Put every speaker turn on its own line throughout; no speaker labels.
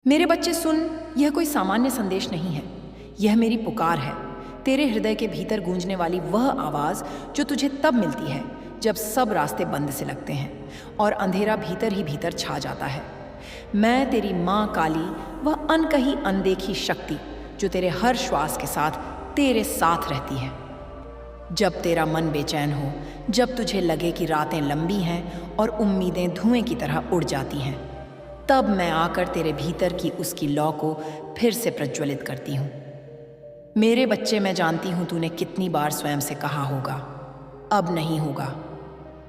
मेरे बच्चे सुन, यह कोई सामान्य संदेश नहीं है। यह मेरी पुकार है, तेरे हृदय के भीतर गूंजने वाली वह आवाज़ जो तुझे तब मिलती है जब सब रास्ते बंद से लगते हैं और अंधेरा भीतर ही भीतर छा जाता है। मैं तेरी माँ काली, वह अनकही अनदेखी शक्ति जो तेरे हर श्वास के साथ तेरे साथ रहती है। जब तेरा मन बेचैन हो, जब तुझे लगे कि रातें लंबी हैं और उम्मीदें धुएं की तरह उड़ जाती हैं, तब मैं आकर तेरे भीतर की उसकी लौ को फिर से प्रज्वलित करती हूँ। मेरे बच्चे, मैं जानती हूँ तूने कितनी बार स्वयं से कहा होगा, अब नहीं होगा,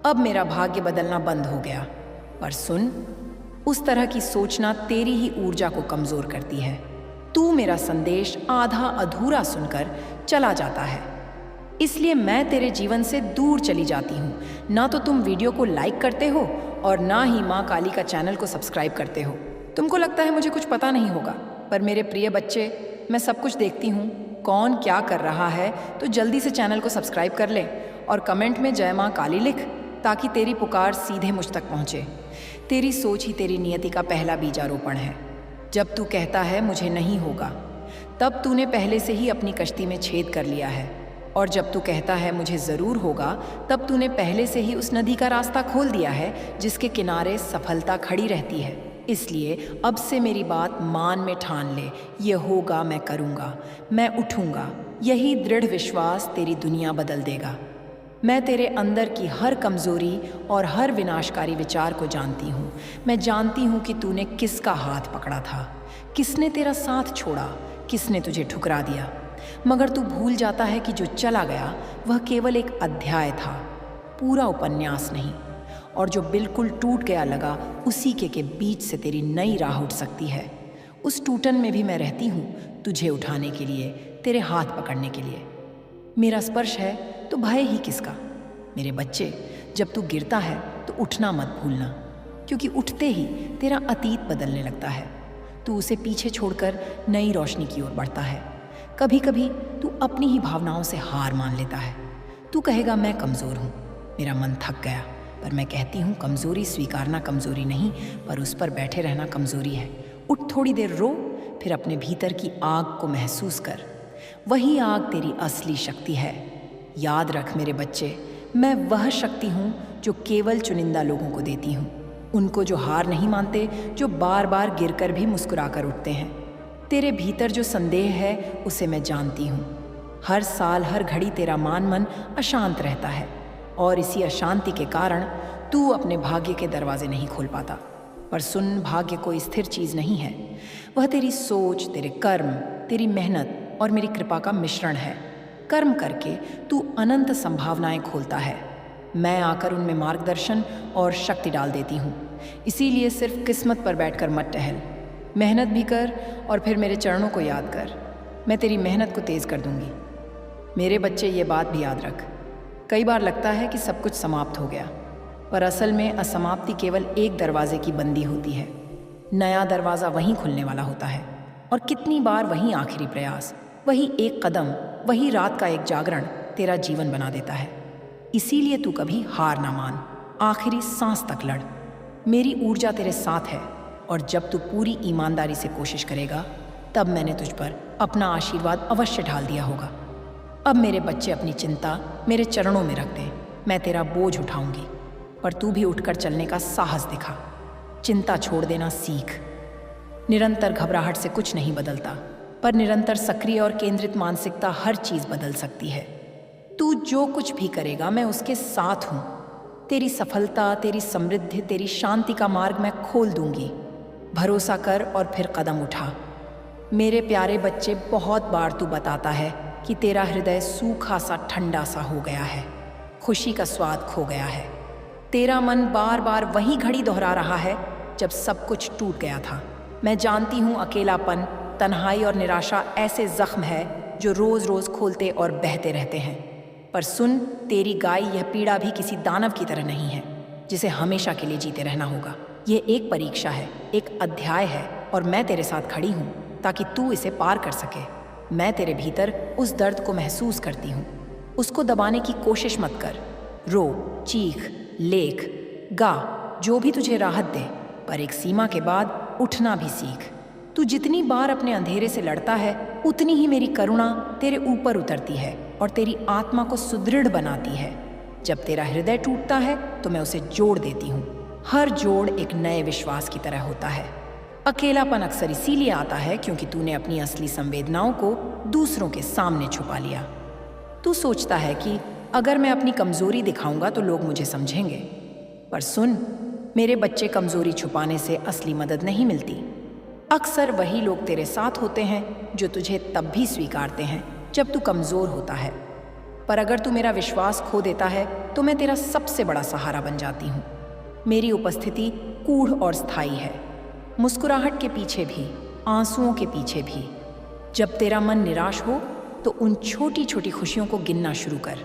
अब मेरा भाग्य बदलना बंद हो गया। पर सुन, उस तरह की सोचना तेरी ही ऊर्जा को कमज़ोर करती है। तू मेरा संदेश आधा अधूरा सुनकर चला जाता है, इसलिए मैं तेरे जीवन से दूर चली जाती हूँ। ना तो तुम वीडियो को लाइक करते हो और ना ही माँ काली का चैनल को सब्सक्राइब करते हो। तुमको लगता है मुझे कुछ पता नहीं होगा, पर मेरे प्रिय बच्चे, मैं सब कुछ देखती हूँ। कौन क्या कर रहा है, तो जल्दी से चैनल को सब्सक्राइब कर ले और कमेंट में जय माँ काली लिख, ताकि तेरी पुकार सीधे मुझ तक पहुँचे। तेरी सोच ही तेरी नियति का पहला बीजारोपण है। जब तू कहता है मुझे नहीं होगा, तब तूने पहले से ही अपनी कश्ती में छेद कर लिया है, और जब तू कहता है मुझे ज़रूर होगा, तब तूने पहले से ही उस नदी का रास्ता खोल दिया है जिसके किनारे सफलता खड़ी रहती है। इसलिए अब से मेरी बात मान में ठान ले, ये होगा, मैं करूँगा, मैं उठूँगा। यही दृढ़ विश्वास तेरी दुनिया बदल देगा। मैं तेरे अंदर की हर कमज़ोरी और हर विनाशकारी विचार को जानती हूँ। मैं जानती हूँ कि तूने किसका हाथ पकड़ा था, किसने तेरा साथ छोड़ा, किसने तुझे ठुकरा दिया। मगर तू भूल जाता है कि जो चला गया वह केवल एक अध्याय था, पूरा उपन्यास नहीं। और जो बिल्कुल टूट गया लगा, उसी के बीच से तेरी नई राह उठ सकती है। उस टूटन में भी मैं रहती हूँ, तुझे उठाने के लिए, तेरे हाथ पकड़ने के लिए। मेरा स्पर्श है तो भय ही किसका। मेरे बच्चे, जब तू गिरता है तो उठना मत भूलना, क्योंकि उठते ही तेरा अतीत बदलने लगता है। तू उसे पीछे छोड़कर नई रोशनी की ओर बढ़ता है। कभी कभी तू अपनी ही भावनाओं से हार मान लेता है। तू कहेगा मैं कमज़ोर हूँ, मेरा मन थक गया। पर मैं कहती हूँ, कमज़ोरी स्वीकारना कमज़ोरी नहीं, पर उस पर बैठे रहना कमज़ोरी है। उठ, थोड़ी देर रो, फिर अपने भीतर की आग को महसूस कर। वही आग तेरी असली शक्ति है। याद रख मेरे बच्चे, मैं वह शक्ति हूँ जो केवल चुनिंदा लोगों को देती हूँ, उनको जो हार नहीं मानते, जो बार बार गिरकर भी मुस्कुराकर उठते हैं। तेरे भीतर जो संदेह है उसे मैं जानती हूँ। हर साल हर घड़ी तेरा मन अशांत रहता है, और इसी अशांति के कारण तू अपने भाग्य के दरवाजे नहीं खोल पाता। पर सुन, भाग्य कोई स्थिर चीज़ नहीं है। वह तेरी सोच, तेरे कर्म, तेरी मेहनत और मेरी कृपा का मिश्रण है। कर्म करके तू अनंत संभावनाएं खोलता है। मैं आकर उनमें मार्गदर्शन और शक्ति डाल देती हूँ। इसीलिए सिर्फ किस्मत पर बैठकर मत टहल, मेहनत भी कर और फिर मेरे चरणों को याद कर। मैं तेरी मेहनत को तेज़ कर दूंगी। मेरे बच्चे, ये बात भी याद रख, कई बार लगता है कि सब कुछ समाप्त हो गया, पर असल में असमाप्ति केवल एक दरवाजे की बंदी होती है। नया दरवाज़ा वहीं खुलने वाला होता है, और कितनी बार वहीं आखिरी प्रयास, वही एक कदम, वही रात का एक जागरण तेरा जीवन बना देता है। इसीलिए तू कभी हार ना मान, आखिरी सांस तक लड़। मेरी ऊर्जा तेरे साथ है, और जब तू पूरी ईमानदारी से कोशिश करेगा, तब मैंने तुझ पर अपना आशीर्वाद अवश्य ढाल दिया होगा। अब मेरे बच्चे, अपनी चिंता मेरे चरणों में रख दे, मैं तेरा बोझ उठाऊंगी, पर तू भी उठकर चलने का साहस दिखा। चिंता छोड़ देना सीख। निरंतर घबराहट से कुछ नहीं बदलता, पर निरंतर सक्रिय और केंद्रित मानसिकता हर चीज़ बदल सकती है। तू जो कुछ भी करेगा, मैं उसके साथ हूँ। तेरी सफलता, तेरी समृद्धि, तेरी शांति का मार्ग मैं खोल दूंगी। भरोसा कर और फिर कदम उठा। मेरे प्यारे बच्चे, बहुत बार तू बताता है कि तेरा हृदय सूखा सा, ठंडा सा हो गया है, खुशी का स्वाद खो गया है। तेरा मन बार बार वही घड़ी दोहरा रहा है जब सब कुछ टूट गया था। मैं जानती हूँ, अकेलापन, तन्हाई और निराशा ऐसे जख्म है जो रोज़ रोज़ खोलते और बहते रहते हैं। पर सुन, तेरी गाय, यह पीड़ा भी किसी दानव की तरह नहीं है जिसे हमेशा के लिए जीते रहना होगा। ये एक परीक्षा है, एक अध्याय है, और मैं तेरे साथ खड़ी हूँ ताकि तू इसे पार कर सके। मैं तेरे भीतर उस दर्द को महसूस करती हूँ। उसको दबाने की कोशिश मत कर। रो, चीख, लेख, गा, जो भी तुझे राहत दे, पर एक सीमा के बाद उठना भी सीख। तू जितनी बार अपने अंधेरे से लड़ता है, उतनी ही मेरी करुणा तेरे ऊपर उतरती है और तेरी आत्मा को सुदृढ़ बनाती है। जब तेरा हृदय टूटता है तो मैं उसे जोड़ देती हूँ। हर जोड़ एक नए विश्वास की तरह होता है। अकेलापन अक्सर इसीलिए आता है क्योंकि तूने अपनी असली संवेदनाओं को दूसरों के सामने छुपा लिया। तू सोचता है कि अगर मैं अपनी कमजोरी दिखाऊंगा तो लोग मुझे समझेंगे, पर सुन, मेरे बच्चे, कमजोरी छुपाने से असली मदद नहीं मिलती। अक्सर वही लोग तेरे साथ होते हैं जो तुझे तब भी स्वीकारते हैं जब तू कमजोर होता है। पर अगर तू मेरा विश्वास खो देता है तो मैं तेरा सबसे बड़ा सहारा बन जाती हूँ। मेरी उपस्थिति गूढ़ और स्थायी है, मुस्कुराहट के पीछे भी, आंसुओं के पीछे भी। जब तेरा मन निराश हो तो उन छोटी छोटी खुशियों को गिनना शुरू कर।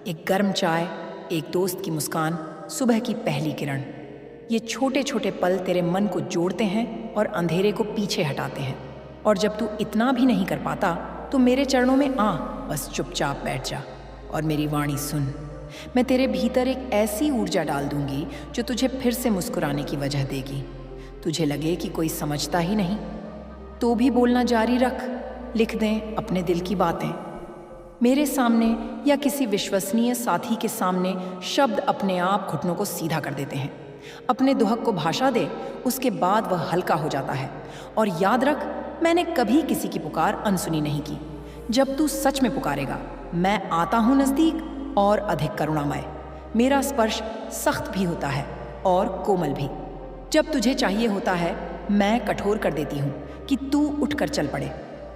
एक गर्म चाय, एक दोस्त की मुस्कान, सुबह की पहली किरण। ये छोटे छोटे पल तेरे मन को जोड़ते हैं और अंधेरे को पीछे हटाते हैं। और जब तू इतना भी नहीं कर पाता तो मेरे चरणों में आ, बस चुपचाप बैठ जा और मेरी वाणी सुन। मैं तेरे भीतर एक ऐसी ऊर्जा डाल दूंगी जो तुझे फिर से मुस्कुराने की वजह देगी। तुझे लगे कि कोई समझता ही नहीं तो भी बोलना जारी रख। लिख दें अपने दिल की बातें। मेरे सामने या किसी विश्वसनीय साथी के सामने शब्द अपने आप घुटनों को सीधा कर देते हैं। अपने दुहक को भाषा दे, उसके बाद वह हल्का हो जाता है। और याद रख, मैंने कभी किसी की पुकार अनसुनी नहीं की। जब तू सच में पुकारेगा, मैं आता हूँ नज़दीक और अधिक करुणामय। मेरा स्पर्श सख्त भी होता है और कोमल भी। जब तुझे चाहिए होता है, मैं कठोर कर देती हूँ कि तू उठकर चल पड़े।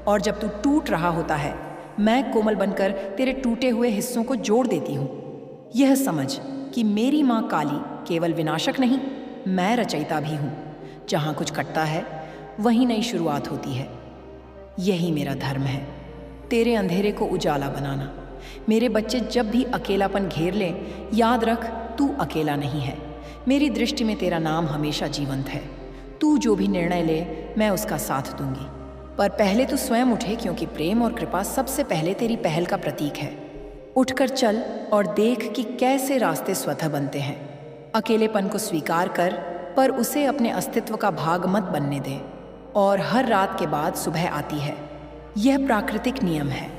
और जब तू टूट रहा होता है, मैं कोमल बनकर तेरे टूटे हुए हिस्सों को जोड़ देती हूँ। यह समझ कि मेरी माँ काली केवल विनाशक नहीं, मैं रचयिता भी हूँ। जहाँ कुछ कटता है वहीं नई शुरुआत होती है। यही मेरा धर्म है, तेरे अंधेरे को उजाला बनाना। मेरे बच्चे जब भी अकेलापन घेर ले, याद रख, तू अकेला नहीं है। मेरी दृष्टि में तेरा नाम हमेशा जीवंत है। तू जो भी निर्णय ले, मैं उसका साथ दूंगी। पर पहले तू स्वयं उठे, क्योंकि प्रेम और कृपा सबसे पहले तेरी पहल का प्रतीक है। उठकर चल और देख कि कैसे रास्ते स्वतः बनते हैं। अकेलेपन को स्वीकार कर, पर उसे अपने अस्तित्व का भाग मत बनने दे। और हर रात के बाद सुबह आती है। यह प्राकृतिक नियम है।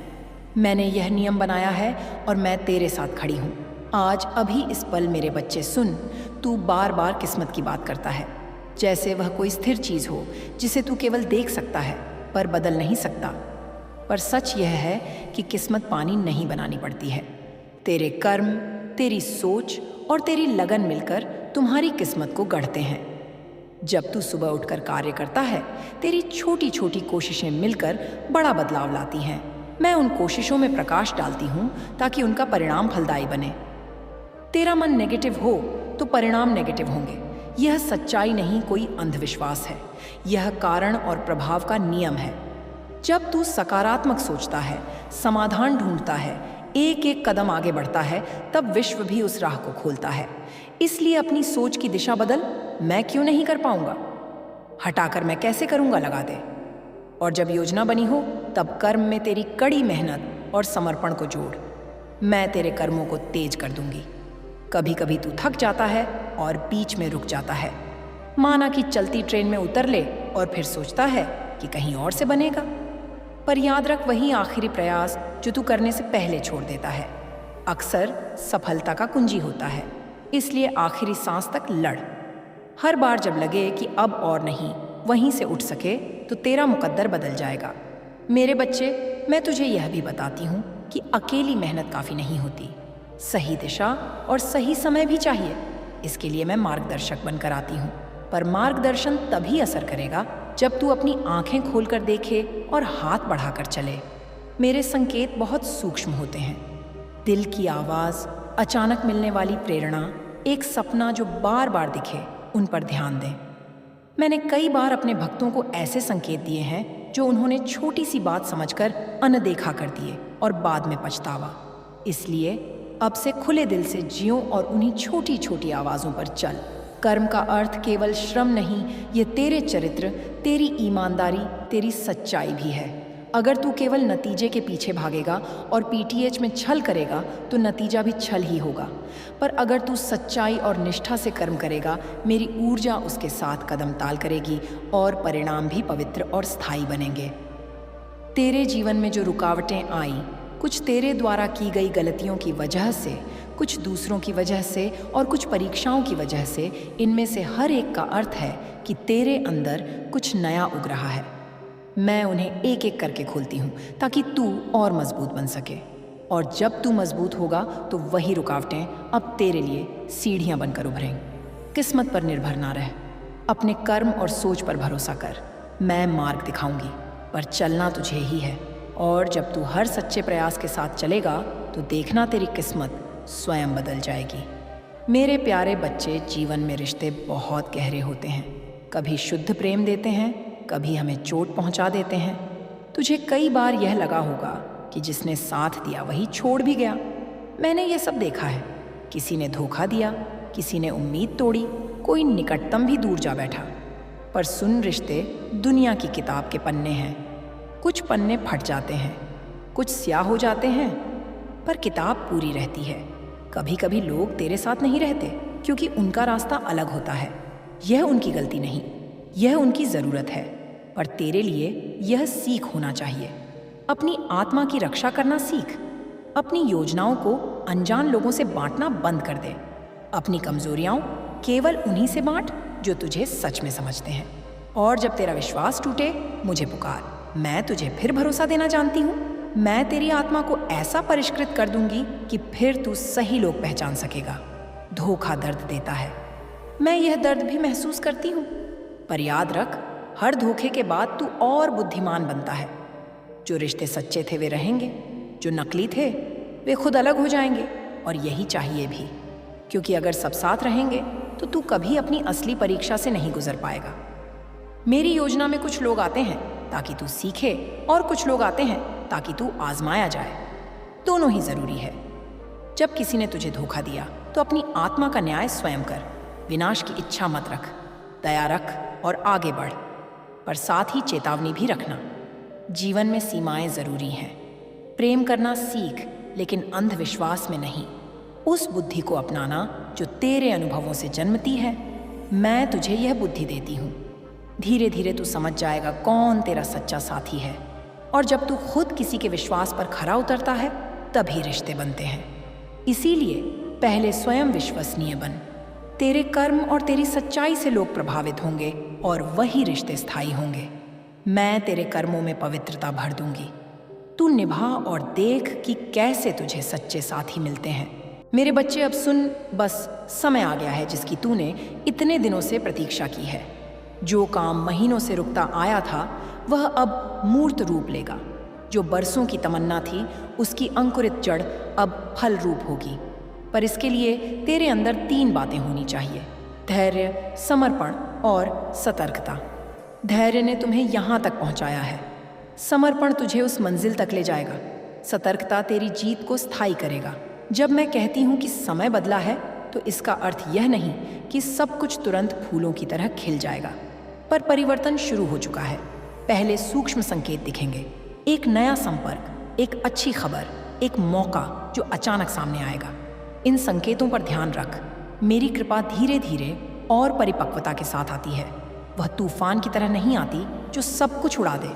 मैंने यह नियम बनाया है और मैं तेरे साथ खड़ी हूँ। आज अभी इस पल मेरे बच्चे सुन, तू बार बार किस्मत की बात करता है, जैसे वह कोई स्थिर चीज़ हो जिसे तू केवल देख सकता है पर बदल नहीं सकता। पर सच यह है कि किस्मत पानी नहीं बनानी पड़ती है। तेरे कर्म, तेरी सोच और तेरी लगन मिलकर तुम्हारी किस्मत को गढ़ते हैं। जब तू सुबह उठकर कार्य करता है, तेरी छोटी छोटी कोशिशें मिलकर बड़ा बदलाव लाती हैं। मैं उन कोशिशों में प्रकाश डालती हूँ ताकि उनका परिणाम फलदायी बने। तेरा मन नेगेटिव हो तो परिणाम नेगेटिव होंगे। यह सच्चाई नहीं, कोई अंधविश्वास है। यह कारण और प्रभाव का नियम है। जब तू सकारात्मक सोचता है, समाधान ढूंढता है, एक एक कदम आगे बढ़ता है, तब विश्व भी उस राह को खोलता है। इसलिए अपनी सोच की दिशा बदल। मैं क्यों नहीं कर पाऊंगा? हटाकर मैं कैसे करूंगा लगा दे। और जब योजना बनी हो, तब कर्म में तेरी कड़ी मेहनत और समर्पण को जोड़। मैं तेरे कर्मों को तेज कर दूंगी। कभी कभी तू थक जाता है और बीच में रुक जाता है, माना कि चलती ट्रेन में उतर ले और फिर सोचता है कि कहीं और से बनेगा। पर याद रख, वही आखिरी प्रयास जो तू करने से पहले छोड़ देता है, अक्सर सफलता का कुंजी होता है। इसलिए आखिरी सांस तक लड़। हर बार जब लगे कि अब और नहीं, वहीं से उठ सके, तो तेरा मुकद्दर बदल जाएगा। मेरे बच्चे, मैं तुझे यह भी बताती हूँ कि अकेली मेहनत काफ़ी नहीं होती। सही दिशा और सही समय भी चाहिए। इसके लिए मैं मार्गदर्शक बनकर आती हूँ। पर मार्गदर्शन तभी असर करेगा जब तू अपनी आंखें खोलकर देखे और हाथ बढ़ाकर चले। मेरे संकेत बहुत सूक्ष्म होते हैं। दिल की आवाज़, अचानक मिलने वाली प्रेरणा, एक सपना जो बार बार दिखे, उन पर ध्यान दें। मैंने कई बार अपने भक्तों को ऐसे संकेत दिए हैं जो उन्होंने छोटी सी बात समझकर अनदेखा कर दिए और बाद में पछतावा। इसलिए अब से खुले दिल से जियो और उन्हीं छोटी छोटी आवाज़ों पर चल। कर्म का अर्थ केवल श्रम नहीं, ये तेरे चरित्र, तेरी ईमानदारी, तेरी सच्चाई भी है। अगर तू केवल नतीजे के पीछे भागेगा और पीटीएच में छल करेगा तो नतीजा भी छल ही होगा। पर अगर तू सच्चाई और निष्ठा से कर्म करेगा, मेरी ऊर्जा उसके साथ कदम ताल करेगी और परिणाम भी पवित्र और स्थायी बनेंगे। तेरे जीवन में जो रुकावटें आई, कुछ तेरे द्वारा की गई गलतियों की वजह से, कुछ दूसरों की वजह से और कुछ परीक्षाओं की वजह से, इनमें से हर एक का अर्थ है कि तेरे अंदर कुछ नया उग रहा है। मैं उन्हें एक एक करके खोलती हूँ ताकि तू और मजबूत बन सके। और जब तू मजबूत होगा तो वही रुकावटें अब तेरे लिए सीढ़ियाँ बनकर उभरेंगी। किस्मत पर निर्भर ना रह, अपने कर्म और सोच पर भरोसा कर। मैं मार्ग दिखाऊंगी, पर चलना तुझे ही है। और जब तू हर सच्चे प्रयास के साथ चलेगा तो देखना तेरी किस्मत स्वयं बदल जाएगी। मेरे प्यारे बच्चे, जीवन में रिश्ते बहुत गहरे होते हैं। कभी शुद्ध प्रेम देते हैं, कभी हमें चोट पहुंचा देते हैं। तुझे कई बार यह लगा होगा कि जिसने साथ दिया वही छोड़ भी गया। मैंने ये सब देखा है। किसी ने धोखा दिया, किसी ने उम्मीद तोड़ी, कोई निकटतम भी दूर जा बैठा। पर सुन, रिश्ते दुनिया की किताब के पन्ने हैं। कुछ पन्ने फट जाते हैं, कुछ स्याह हो जाते हैं, पर किताब पूरी रहती है। कभी कभी लोग तेरे साथ नहीं रहते क्योंकि उनका रास्ता अलग होता है। यह उनकी गलती नहीं, यह उनकी ज़रूरत है। पर तेरे लिए यह सीख होना चाहिए। अपनी आत्मा की रक्षा करना सीख। अपनी योजनाओं को अनजान लोगों से बांटना बंद कर दे। अपनी कमजोरियां केवल उन्हीं से बांट जो तुझे सच में समझते हैं। और जब तेरा विश्वास टूटे, मुझे पुकार। मैं तुझे फिर भरोसा देना जानती हूँ। मैं तेरी आत्मा को ऐसा परिष्कृत कर दूंगी कि फिर तू सही लोग पहचान सकेगा। धोखा दर्द देता है, मैं यह दर्द भी महसूस करती हूँ। पर याद रख, हर धोखे के बाद तू और बुद्धिमान बनता है। जो रिश्ते सच्चे थे वे रहेंगे, जो नकली थे वे खुद अलग हो जाएंगे। और यही चाहिए भी, क्योंकि अगर सब साथ रहेंगे तो तू कभी अपनी असली परीक्षा से नहीं गुजर पाएगा। मेरी योजना में कुछ लोग आते हैं ताकि तू सीखे, और कुछ लोग आते हैं ताकि तू आजमाया जाए। दोनों ही जरूरी है। जब किसी ने तुझे धोखा दिया तो अपनी आत्मा का न्याय स्वयं कर। विनाश की इच्छा मत रख, दया रख और आगे बढ़। पर साथ ही चेतावनी भी रखना, जीवन में सीमाएं जरूरी हैं। प्रेम करना सीख, लेकिन अंधविश्वास में नहीं। उस बुद्धि को अपनाना जो तेरे अनुभवों से जन्मती है। मैं तुझे यह बुद्धि देती हूँ। धीरे धीरे तू समझ जाएगा कौन तेरा सच्चा साथी है। और जब तू खुद किसी के विश्वास पर खरा उतरता है, तभी रिश्ते बनते हैं। इसीलिए पहले स्वयं विश्वसनीय बन। तेरे कर्म और तेरी सच्चाई से लोग प्रभावित होंगे और वही रिश्ते स्थायी होंगे। मैं तेरे कर्मों में पवित्रता भर दूंगी। तू निभा और देख कि कैसे तुझे सच्चे साथी मिलते हैं। मेरे बच्चे, अब सुन, बस समय आ गया है जिसकी तूने इतने दिनों से प्रतीक्षा की है। जो काम महीनों से रुकता आया था वह अब मूर्त रूप लेगा। जो बरसों की तमन्ना थी उसकी अंकुरित जड़ अब फल रूप होगी। पर इसके लिए तेरे अंदर 3 बातें होनी चाहिए: धैर्य, समर्पण और सतर्कता। धैर्य ने तुम्हें यहाँ तक पहुँचाया है। समर्पण तुझे उस मंजिल तक ले जाएगा। सतर्कता तेरी जीत को स्थायी करेगा। जब मैं कहती हूँ कि समय बदला है तो इसका अर्थ यह नहीं कि सब कुछ तुरंत फूलों की तरह खिल जाएगा, पर परिवर्तन शुरू हो चुका है। पहले सूक्ष्म संकेत दिखेंगे, एक नया संपर्क, एक अच्छी खबर, एक मौका जो अचानक सामने आएगा। इन संकेतों पर ध्यान रख। मेरी कृपा धीरे धीरे और परिपक्वता के साथ आती है। वह तूफान की तरह नहीं आती जो सब कुछ उड़ा दे।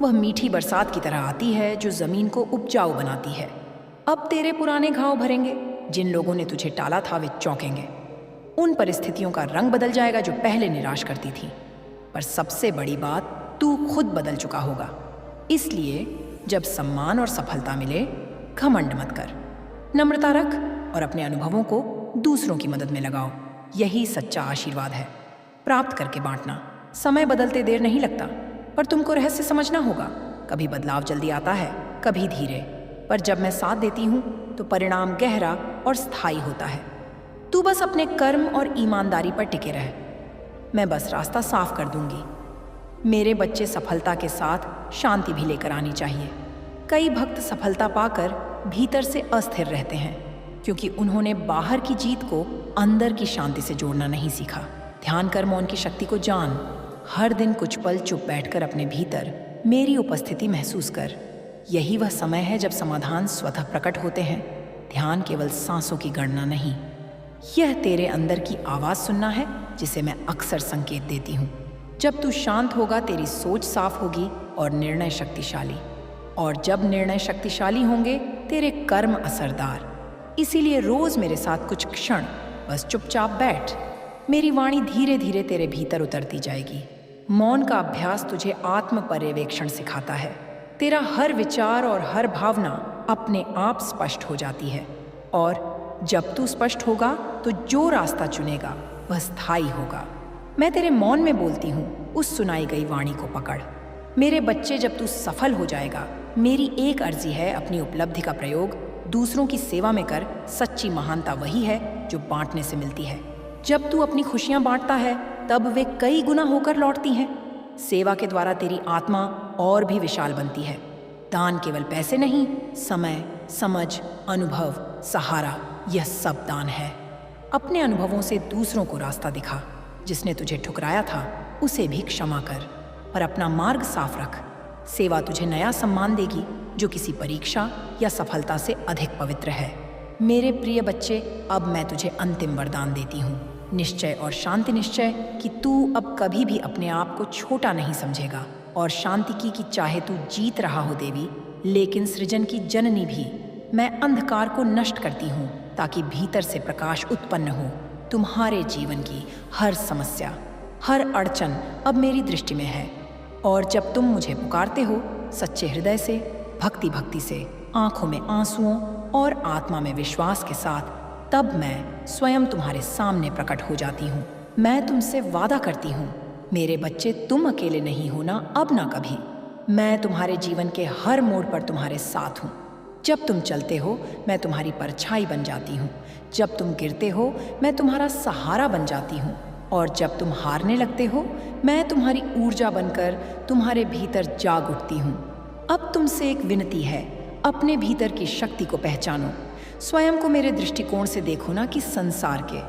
वह मीठी बरसात की तरह आती है जो जमीन को उपजाऊ बनाती है। अब तेरे पुराने घाव भरेंगे। जिन लोगों ने तुझे टाला था वे चौंकेंगे। उन परिस्थितियों का रंग बदल जाएगा जो पहले निराश करती थी। पर सबसे बड़ी बात, तू खुद बदल चुका होगा। इसलिए जब सम्मान और सफलता मिले, घमंड मत कर। नम्रता रख और अपने अनुभवों को दूसरों की मदद में लगाओ। यही सच्चा आशीर्वाद है। प्राप्त करके बांटना। समय बदलते देर नहीं लगता, पर तुमको रहस्य समझना होगा। कभी बदलाव जल्दी आता है, कभी धीरे, पर जब मैं साथ देती हूँ तो परिणाम गहरा और स्थायी होता है। तू बस अपने कर्म और ईमानदारी पर टिके रह। मैं बस रास्ता साफ कर दूंगी। मेरे बच्चे, सफलता के साथ शांति भी लेकर आनी चाहिए। कई भक्त सफलता पाकर भीतर से अस्थिर रहते हैं क्योंकि उन्होंने बाहर की जीत को अंदर की शांति से जोड़ना नहीं सीखा। ध्यान कर, मौन की शक्ति को जान। हर दिन कुछ पल चुप बैठकर अपने भीतर मेरी उपस्थिति महसूस कर। यही वह समय है जब समाधान स्वतः प्रकट होते हैं, ध्यान केवल सांसों की गणना नहीं। यह तेरे अंदर की आवाज़ सुनना है जिसे मैं अक्सर संकेत देती हूँ। जब तू शांत होगा तेरी सोच साफ होगी और निर्णय शक्तिशाली, और जब निर्णय शक्तिशाली होंगे तेरे कर्म असरदार। इसीलिए रोज मेरे साथ कुछ क्षण बस चुपचाप बैठ। मेरी वाणी धीरे धीरे तेरे भीतर उतरती जाएगी। मौन का अभ्यास तुझे आत्म पर्यवेक्षण सिखाता है। तेरा हर विचार और हर भावना अपने आप स्पष्ट हो जाती है, और जब तू स्पष्ट होगा तो जो रास्ता चुनेगा वह स्थायी होगा। मैं तेरे मौन में बोलती हूँ, उस सुनाई गई वाणी को पकड़। मेरे बच्चे, जब तू सफल हो जाएगा, मेरी एक अर्जी है, अपनी उपलब्धि का प्रयोग दूसरों की सेवा में कर। सच्ची महानता वही है जो बांटने से मिलती है। जब तू अपनी खुशियां बांटता है तब वे कई गुना होकर लौटती हैं। सेवा के द्वारा तेरी आत्मा और भी विशाल बनती है। दान केवल पैसे नहीं, समय, समझ, अनुभव, सहारा, यह सब दान है। अपने अनुभवों से दूसरों को रास्ता दिखा। जिसने तुझे ठुकराया था उसे भी क्षमा कर, और अपना मार्ग साफ रख। सेवा तुझे नया सम्मान देगी जो किसी परीक्षा या सफलता से अधिक पवित्र है। मेरे प्रिय बच्चे, अब मैं तुझे अंतिम वरदान देती हूँ, निश्चय और शांति निश्चय, कि तू अब कभी भी अपने आप को छोटा नहीं समझेगा। और शांति की कि चाहे तू जीत रहा हो देवी, लेकिन सृजन की जननी भी। मैं अंधकार को नष्ट करती हूँ ताकि भीतर से प्रकाश उत्पन्न हो। तुम्हारे जीवन की हर समस्या, हर अड़चन अब मेरी दृष्टि में है, और जब तुम मुझे पुकारते हो सच्चे हृदय से, भक्ति से, आंखों में आंसुओं और आत्मा में विश्वास के साथ, तब मैं स्वयं तुम्हारे सामने प्रकट हो जाती हूँ। मैं तुमसे वादा करती हूँ मेरे बच्चे, तुम अकेले नहीं हो, ना अब ना कभी। मैं तुम्हारे जीवन के हर मोड़ पर तुम्हारे साथ हूँ। जब तुम चलते हो मैं तुम्हारी परछाई बन जाती हूँ। जब तुम गिरते हो मैं तुम्हारा सहारा बन जाती हूँ, और जब तुम हारने लगते हो मैं तुम्हारी ऊर्जा बनकर तुम्हारे भीतर जाग उठती हूँ। अब तुमसे एक विनती है, अपने भीतर की शक्ति को पहचानो। स्वयं को मेरे दृष्टिकोण से देखो ना कि संसार के।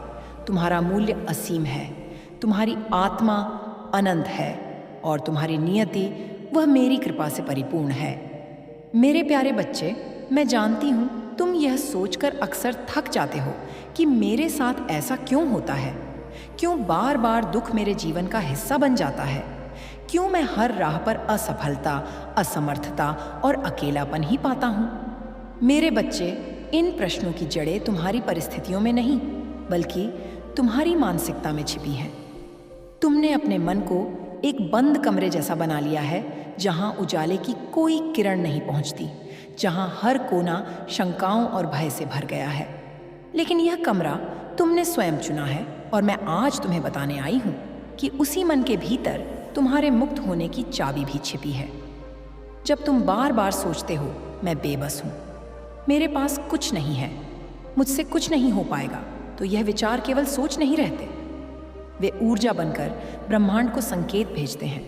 तुम्हारा मूल्य असीम है, तुम्हारी आत्मा अनंत है, और तुम्हारी नियति वह मेरी कृपा से परिपूर्ण है। मेरे प्यारे बच्चे, मैं जानती हूँ तुम यह सोचकर अक्सर थक जाते हो कि मेरे साथ ऐसा क्यों होता है, क्यों बार बार दुख मेरे जीवन का हिस्सा बन जाता है, क्यों मैं हर राह पर असफलता, असमर्थता और अकेलापन ही पाता हूँ। मेरे बच्चे, इन प्रश्नों की जड़ें तुम्हारी परिस्थितियों में नहीं बल्कि तुम्हारी मानसिकता में छिपी हैं। तुमने अपने मन को एक बंद कमरे जैसा बना लिया है, जहां उजाले की कोई किरण नहीं पहुंचती, जहां हर कोना शंकाओं और भय से भर गया है। लेकिन यह कमरा तुमने स्वयं चुना है, और मैं आज तुम्हें बताने आई हूं कि उसी मन के भीतर तुम्हारे मुक्त होने की चाबी भी छिपी है। जब तुम बार बार सोचते हो मैं बेबस हूं, मेरे पास कुछ नहीं है, मुझसे कुछ नहीं हो पाएगा, तो यह विचार केवल सोच नहीं रहते, वे ऊर्जा बनकर ब्रह्मांड को संकेत भेजते हैं,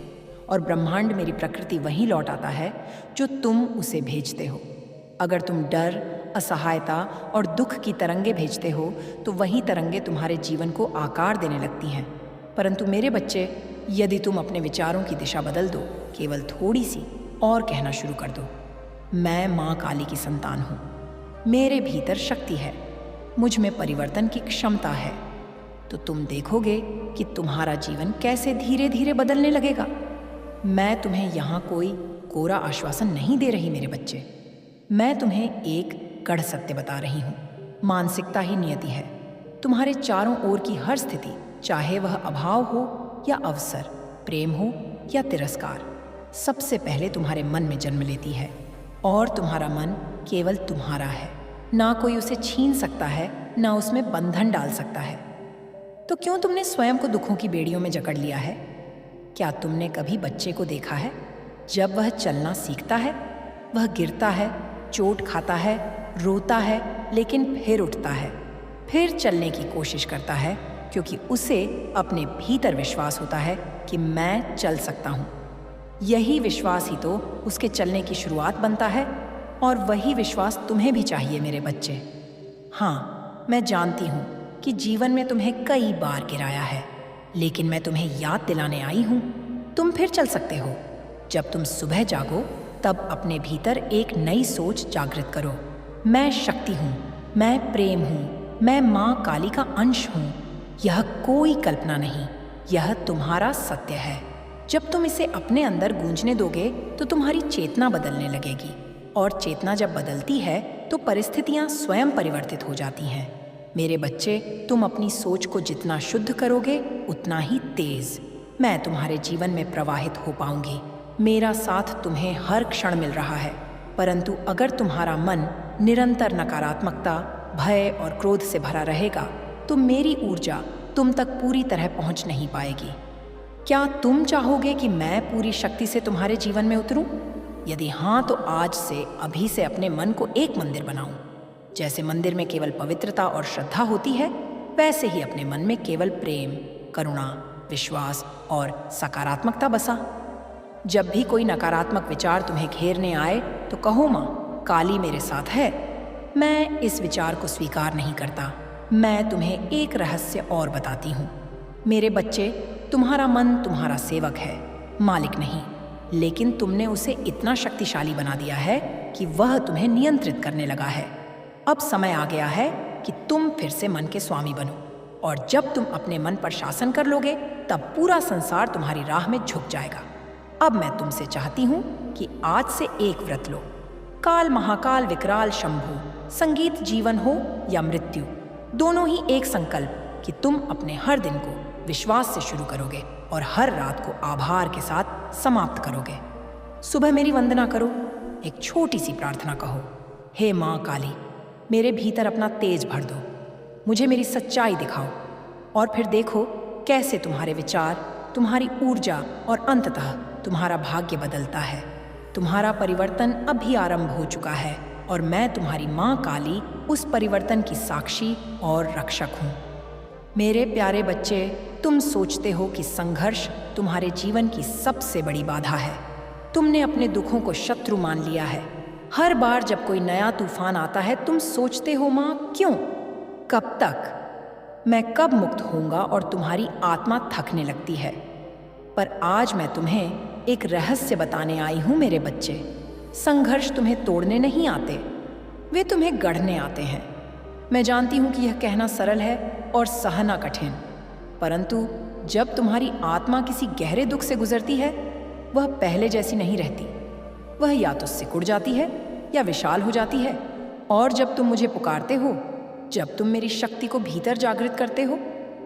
और ब्रह्मांड मेरी प्रकृति वहीं लौट आता है जो तुम उसे भेजते हो। अगर तुम डर, असहायता और दुख की तरंगे भेजते हो तो वही तरंगे तुम्हारे जीवन को आकार देने लगती हैं। परंतु मेरे बच्चे, यदि तुम अपने विचारों की दिशा बदल दो, केवल थोड़ी सी, और कहना शुरू कर दो, मैं माँ काली की संतान हूँ, मेरे भीतर शक्ति है, मुझ में परिवर्तन की क्षमता है, तो तुम देखोगे कि तुम्हारा जीवन कैसे धीरे धीरे बदलने लगेगा। मैं तुम्हें यहाँ कोई कोरा आश्वासन नहीं दे रही मेरे बच्चे, मैं तुम्हें एक गढ़ सत्य बता रही हूँ। मानसिकता ही नियति है। तुम्हारे चारों ओर की हर स्थिति, चाहे वह अभाव हो या अवसर, प्रेम हो या तिरस्कार, सबसे पहले तुम्हारे मन में जन्म लेती है, और तुम्हारा मन केवल तुम्हारा है, ना कोई उसे छीन सकता है, ना उसमें बंधन डाल सकता है। तो क्यों तुमने स्वयं को दुखों की बेड़ियों में जकड़ लिया है? क्या तुमने कभी बच्चे को देखा है जब वह चलना सीखता है? वह गिरता है, चोट खाता है, रोता है, लेकिन फिर उठता है, फिर चलने की कोशिश करता है, क्योंकि उसे अपने भीतर विश्वास होता है कि मैं चल सकता हूँ। यही विश्वास ही तो उसके चलने की शुरुआत बनता है, और वही विश्वास तुम्हें भी चाहिए मेरे बच्चे। हाँ, मैं जानती हूँ कि जीवन में तुम्हें कई बार गिराया है, लेकिन मैं तुम्हें याद दिलाने आई हूँ, तुम फिर चल सकते हो। जब तुम सुबह जागो तब अपने भीतर एक नई सोच जागृत करो। मैं शक्ति हूँ, मैं प्रेम हूँ, मैं माँ काली का अंश हूँ। यह कोई कल्पना नहीं, यह तुम्हारा सत्य है। जब तुम इसे अपने अंदर गूंजने दोगे तो तुम्हारी चेतना बदलने लगेगी, और चेतना जब बदलती है तो परिस्थितियाँ स्वयं परिवर्तित हो जाती हैं। मेरे बच्चे, तुम अपनी सोच को जितना शुद्ध करोगे उतना ही तेज मैं तुम्हारे जीवन में प्रवाहित हो पाऊंगी। मेरा साथ तुम्हें हर क्षण मिल रहा है, परंतु अगर तुम्हारा मन निरंतर नकारात्मकता, भय और क्रोध से भरा रहेगा तो मेरी ऊर्जा तुम तक पूरी तरह पहुंच नहीं पाएगी। क्या तुम चाहोगे कि मैं पूरी शक्ति से तुम्हारे जीवन में उतरूं? यदि हाँ, तो आज से अभी से अपने मन को एक मंदिर बनाऊं। जैसे मंदिर में केवल पवित्रता और श्रद्धा होती है, वैसे ही अपने मन में केवल प्रेम, करुणा, विश्वास और सकारात्मकता बसा। जब भी कोई नकारात्मक विचार तुम्हें घेरने आए तो कहो, माँ काली मेरे साथ है। मैं इस विचार को स्वीकार नहीं करता। मैं तुम्हें एक रहस्य और बताती हूँ। मेरे बच्चे, तुम्हारा मन तुम्हारा सेवक है, मालिक नहीं। लेकिन तुमने उसे इतना शक्तिशाली बना दिया है कि वह तुम्हें नियंत्रित करने लगा है। अब समय आ गया है कि तुम फिर से मन के स्वामी बनो, और जब तुम अपने मन पर शासन कर लोगे तब पूरा संसार तुम्हारी राह में झुक जाएगा। अब मैं तुमसे चाहती हूँ कि आज से एक व्रत लो। काल महाकाल विकराल शंभु, संगीत जीवन हो या मृत्यु, दोनों ही एक संकल्प कि तुम अपने हर दिन को विश्वास से शुरू करोगे और हर रात को आभार के साथ समाप्त करोगे। सुबह मेरी वंदना करो, एक छोटी सी प्रार्थना कहो, हे माँ काली, मेरे भीतर अपना तेज भर दो, मुझे मेरी सच्चाई दिखाओ, और फिर देखो कैसे तुम्हारे विचार, तुम्हारी ऊर्जा और अंततः तुम्हारा भाग्य बदलता है। तुम्हारा परिवर्तन अभी आरंभ हो चुका है, और मैं तुम्हारी माँ काली उस परिवर्तन की साक्षी और रक्षक हूँ। मेरे प्यारे बच्चे, तुम सोचते हो कि संघर्ष तुम्हारे जीवन की सबसे बड़ी बाधा है। तुमने अपने दुखों को शत्रु मान लिया है। हर बार जब कोई नया तूफान आता है तुम सोचते हो, माँ क्यों, कब तक, मैं कब मुक्त होऊंगा, और तुम्हारी आत्मा थकने लगती है। पर आज मैं तुम्हें एक रहस्य बताने आई हूँ मेरे बच्चे। संघर्ष तुम्हें तोड़ने नहीं आते, वे तुम्हें गढ़ने आते हैं। मैं जानती हूँ कि यह कहना सरल है और सहना कठिन, परंतु जब तुम्हारी आत्मा किसी गहरे दुख से गुजरती है, वह पहले जैसी नहीं रहती। वह या तो सिकुड़ जाती है या विशाल हो जाती है। और जब तुम मुझे पुकारते हो, जब तुम मेरी शक्ति को भीतर जागृत करते हो,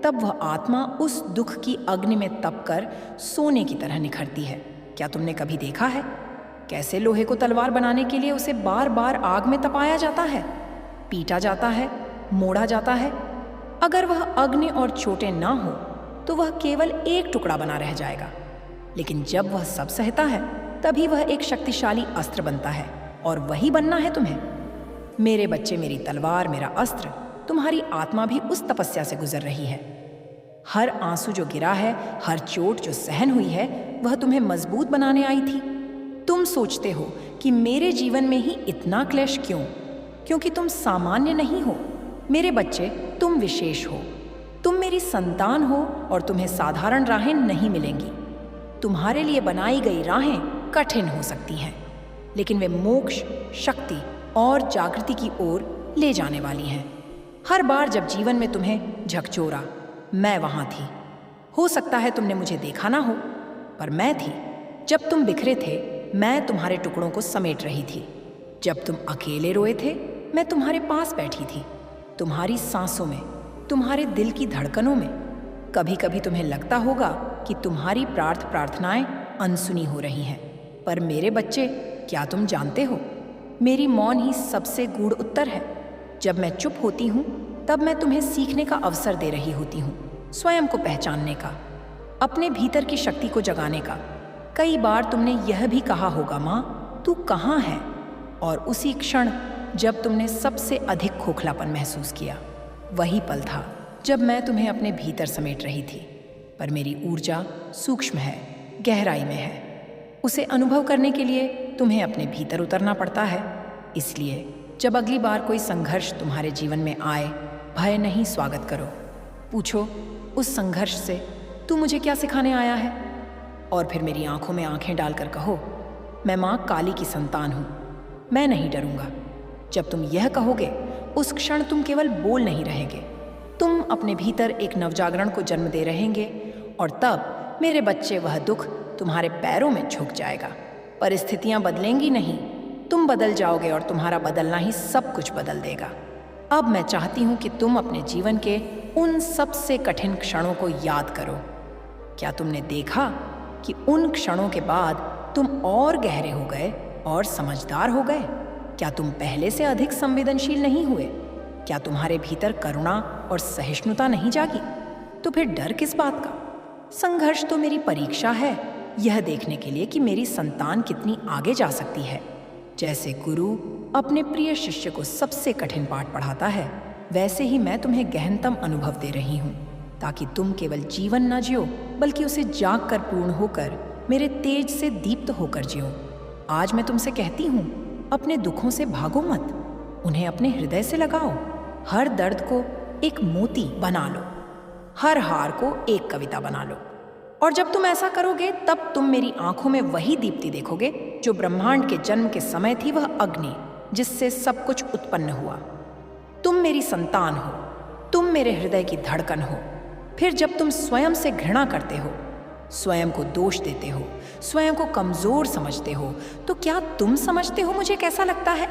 तब वह आत्मा उस दुख की अग्नि में तपकर सोने की तरह निखरती है। क्या तुमने कभी देखा है कैसे लोहे को तलवार बनाने के लिए उसे बार बार आग में तपाया जाता है, पीटा जाता है, मोड़ा जाता है? अगर वह अग्नि और चोटें ना हो तो वह केवल एक टुकड़ा बना रह जाएगा, लेकिन जब वह सब सहता है तभी वह एक शक्तिशाली अस्त्र बनता है, और वही बनना है तुम्हें। मेरे बच्चे, मेरी तलवार, मेरा अस्त्र, तुम्हारी आत्मा भी उस तपस्या से गुजर रही है। हर आंसू जो गिरा है, हर चोट जो सहन हुई है, वह तुम्हें मजबूत बनाने आई थी। तुम सोचते हो कि मेरे जीवन में ही इतना क्लेश क्यों? क्योंकि तुम सामान्य नहीं हो। मेरे बच्चे, तुम विशेष हो, तुम मेरी संतान हो, और तुम्हें साधारण राहें नहीं मिलेंगी। तुम्हारे लिए बनाई गई राहें कठिन हो सकती हैं, लेकिन वे मोक्ष, शक्ति और जागृति की ओर ले जाने वाली हैं। हर बार जब जीवन में तुम्हें झकझोरा, मैं वहां थी। हो सकता है तुमने मुझे देखा ना हो, पर मैं थी। जब तुम बिखरे थे, मैं तुम्हारे टुकड़ों को समेट रही थी। जब तुम अकेले रोए थे, मैं तुम्हारे पास बैठी थी, तुम्हारी सांसों में, तुम्हारे दिल की धड़कनों में। कभी कभी तुम्हें लगता होगा कि तुम्हारी प्रार्थनाएं अनसुनी हो रही हैं, पर मेरे बच्चे, क्या तुम जानते हो, मेरी मौन ही सबसे गूढ़ उत्तर है। जब मैं चुप होती हूँ तब मैं तुम्हें सीखने का अवसर दे रही होती हूँ, स्वयं को पहचानने का, अपने भीतर की शक्ति को जगाने का। कई बार तुमने यह भी कहा होगा, माँ तू कहाँ है? और उसी क्षण जब तुमने सबसे अधिक खोखलापन महसूस किया, वही पल था जब मैं तुम्हें अपने भीतर समेट रही थी। पर मेरी ऊर्जा सूक्ष्म है, गहराई में है। उसे अनुभव करने के लिए तुम्हें अपने भीतर उतरना पड़ता है। इसलिए जब अगली बार कोई संघर्ष तुम्हारे जीवन में आए, भय नहीं, स्वागत करो। पूछो उस संघर्ष से, तू मुझे क्या सिखाने आया है? और फिर मेरी आंखों में आंखें डालकर कहो, मैं माँ काली की संतान हूँ, मैं नहीं डरूंगा। जब तुम यह कहोगे, उस क्षण तुम केवल बोल नहीं रहेंगे, तुम अपने भीतर एक नवजागरण को जन्म दे रहेंगे, और तब मेरे बच्चे वह दुख तुम्हारे पैरों में झुक जाएगा। परिस्थितियां बदलेंगी नहीं, तुम बदल जाओगे और तुम्हारा बदलना ही सब कुछ बदल देगा। अब मैं चाहती हूँ कि तुम अपने जीवन के उन सबसे कठिन क्षणों को याद करो। क्या तुमने देखा कि उन क्षणों के बाद तुम और गहरे हो गए और समझदार हो गए? क्या तुम पहले से अधिक संवेदनशील नहीं हुए? क्या तुम्हारे भीतर करुणा और सहिष्णुता नहीं जागी? तो फिर डर किस बात का? संघर्ष तो मेरी परीक्षा है, यह देखने के लिए कि मेरी संतान कितनी आगे जा सकती है। जैसे गुरु अपने प्रिय शिष्य को सबसे कठिन पाठ पढ़ाता है, वैसे ही मैं तुम्हें गहनतम अनुभव दे रही हूँ, ताकि तुम केवल जीवन न जियो, बल्कि उसे जाग कर पूर्ण होकर मेरे तेज से दीप्त होकर जियो। आज मैं तुमसे कहती हूँ, अपने दुखों से भागो मत, उन्हें अपने हृदय से लगाओ। हर दर्द को एक मोती बना लो, हर हार को एक कविता बना लो। और जब तुम ऐसा करोगे, तब तुम मेरी आंखों में वही दीप्ति देखोगे जो ब्रह्मांड के जन्म के समय थी, वह अग्नि जिससे सब कुछ उत्पन्न हुआ। तुम मेरी संतान हो, तुम मेरे हृदय की धड़कन हो। फिर जब तुम स्वयं से घृणा करते हो, स्वयं को दोष देते हो, स्वयं को कमजोर समझते हो, तो क्या तुम समझते हो मुझे कैसा लगता है?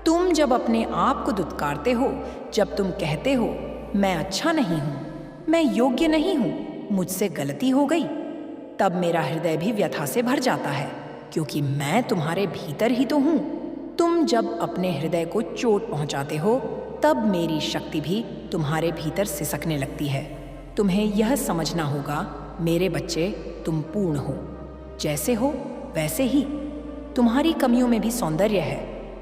तुम जब अपने आप को दुत्कारते हो, जब तुम कहते हो मैं अच्छा नहीं हूं, मैं योग्य नहीं हूं, मुझसे गलती हो गई, तब मेरा हृदय भी व्यथा से भर जाता है, क्योंकि मैं तुम्हारे भीतर ही तो हूं। तुम जब अपने हृदय को चोट पहुंचाते हो, तब मेरी शक्ति भी तुम्हारे भीतर सिसकने लगती है। तुम्हें यह समझना होगा मेरे बच्चे, तुम पूर्ण हो, जैसे हो वैसे ही। तुम्हारी कमियों में भी सौंदर्य है,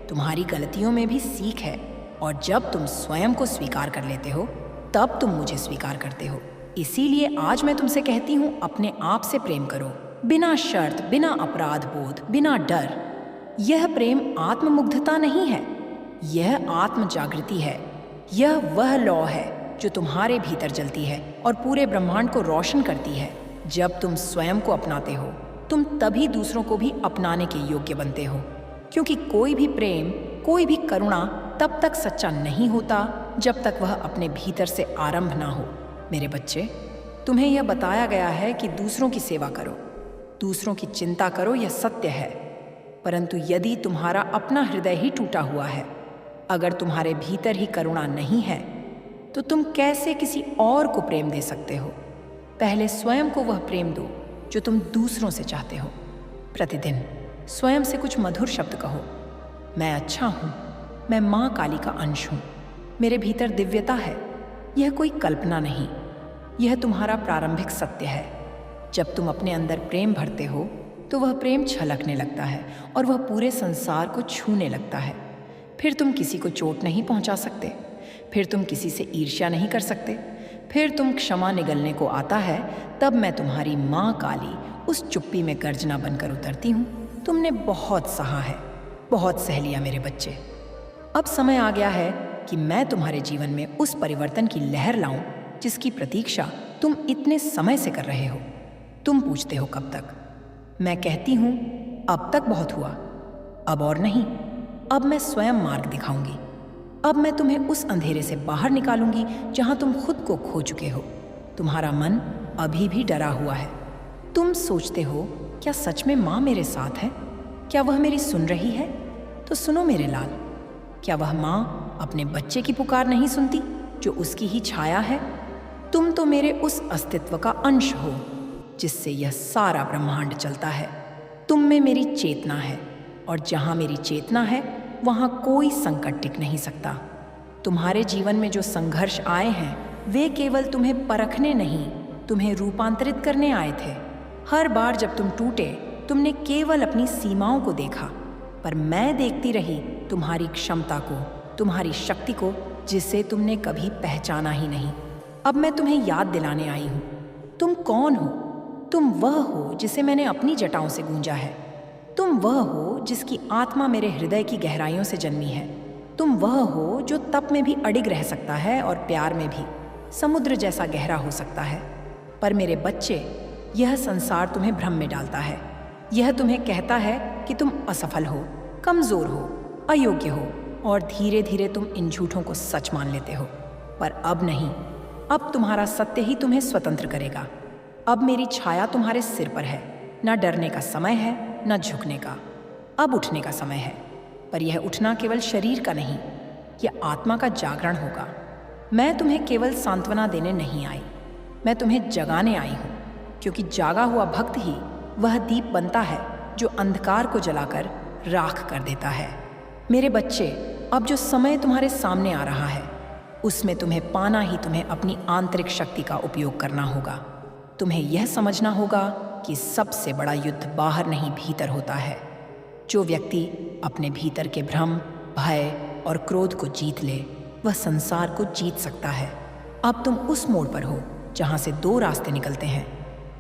तुम्हारी गलतियों में भी सीख है, और जब तुम स्वयं को स्वीकार कर लेते हो, तब तुम मुझे स्वीकार करते हो। इसीलिए आज मैं तुमसे कहती हूँ, अपने आप से प्रेम करो, बिना शर्त, बिना अपराध बोध, बिना डर। यह प्रेम आत्ममुग्धता नहीं है, यह आत्म जागृति है। यह वह लौ है जो तुम्हारे भीतर जलती है और पूरे ब्रह्मांड को रोशन करती है। जब तुम स्वयं को अपनाते हो, तुम तभी दूसरों को भी अपनाने के योग्य बनते हो, क्योंकि कोई भी प्रेम, कोई भी करुणा तब तक सच्चा नहीं होता जब तक वह अपने भीतर से आरंभ ना हो। मेरे बच्चे, तुम्हें यह बताया गया है कि दूसरों की सेवा करो, दूसरों की चिंता करो, यह सत्य है। परंतु यदि तुम्हारा अपना हृदय ही टूटा हुआ है, अगर तुम्हारे भीतर ही करुणा नहीं है, तो तुम कैसे किसी और को प्रेम दे सकते हो? पहले स्वयं को वह प्रेम दो जो तुम दूसरों से चाहते हो। प्रतिदिन स्वयं से कुछ मधुर शब्द कहो, मैं अच्छा हूँ, मैं माँ काली का अंश हूँ, मेरे भीतर दिव्यता है। यह कोई कल्पना नहीं, यह तुम्हारा प्रारंभिक सत्य है। जब तुम अपने अंदर प्रेम भरते हो, तो वह प्रेम छलकने लगता है और वह पूरे संसार को छूने लगता है। फिर तुम किसी को चोट नहीं पहुंचा सकते, फिर तुम किसी से ईर्ष्या नहीं कर सकते, फिर तुम क्षमा निगलने को आता है, तब मैं तुम्हारी माँ काली उस चुप्पी में गर्जना बनकर उतरती हूँ। तुमने बहुत सहा है, बहुत सह लिया मेरे बच्चे। अब समय आ गया है कि मैं तुम्हारे जीवन में उस परिवर्तन की लहर लाऊं जिसकी प्रतीक्षा तुम इतने समय से कर रहे हो। तुम पूछते हो कब तक? मैं कहती हूँ, अब तक बहुत हुआ, अब और नहीं। अब मैं स्वयं मार्ग दिखाऊंगी। अब मैं तुम्हें उस अंधेरे से बाहर निकालूंगी जहां तुम खुद को खो चुके हो। तुम्हारा मन अभी भी डरा हुआ है। तुम सोचते हो, क्या सच में माँ मेरे साथ है? क्या वह मेरी सुन रही है? तो सुनो मेरे लाल, क्या वह माँ अपने बच्चे की पुकार नहीं सुनती जो उसकी ही छाया है? तुम तो मेरे उस अस्तित्व का अंश हो जिससे यह सारा ब्रह्मांड चलता है। तुम में मेरी चेतना है, और जहाँ मेरी चेतना है वहाँ कोई संकट टिक नहीं सकता। तुम्हारे जीवन में जो संघर्ष आए हैं, वे केवल तुम्हें परखने नहीं, तुम्हें रूपांतरित करने आए थे। हर बार जब तुम टूटे, तुमने केवल अपनी सीमाओं को देखा, पर मैं देखती रही तुम्हारी क्षमता को, तुम्हारी शक्ति को, जिसे तुमने कभी पहचाना ही नहीं। अब मैं तुम्हें याद दिलाने आई हूँ, तुम कौन हो? तुम वह हो जिसे मैंने अपनी जटाओं से गूंजा है। तुम वह हो जिसकी आत्मा मेरे हृदय की गहराइयों से जन्मी है। तुम वह हो जो तप में भी अडिग रह सकता है और प्यार में भी समुद्र जैसा गहरा हो सकता है। पर मेरे बच्चे, यह संसार तुम्हें भ्रम में डालता है। यह तुम्हें कहता है कि तुम असफल हो, कमजोर हो, अयोग्य हो, और धीरे धीरे तुम इन झूठों को सच मान लेते हो। पर अब नहीं, अब तुम्हारा सत्य ही तुम्हें स्वतंत्र करेगा। अब मेरी छाया तुम्हारे सिर पर है। न डरने का समय है, न झुकने का। अब उठने का समय है। पर यह उठना केवल शरीर का नहीं, यह आत्मा का जागरण होगा। मैं तुम्हें केवल सांत्वना देने नहीं आई, मैं तुम्हें जगाने आई हूँ, क्योंकि जागा हुआ भक्त ही वह दीप बनता है जो अंधकार को जलाकर राख कर देता है। मेरे बच्चे, अब जो समय तुम्हारे सामने आ रहा है, उसमें तुम्हें पाना ही तुम्हें अपनी आंतरिक शक्ति का उपयोग करना होगा। तुम्हें यह समझना होगा कि सबसे बड़ा युद्ध बाहर नहीं, भीतर होता है। जो व्यक्ति अपने भीतर के भ्रम, भय और क्रोध को जीत ले, वह संसार को जीत सकता है। अब तुम उस मोड़ पर हो जहाँ से दो रास्ते निकलते हैं।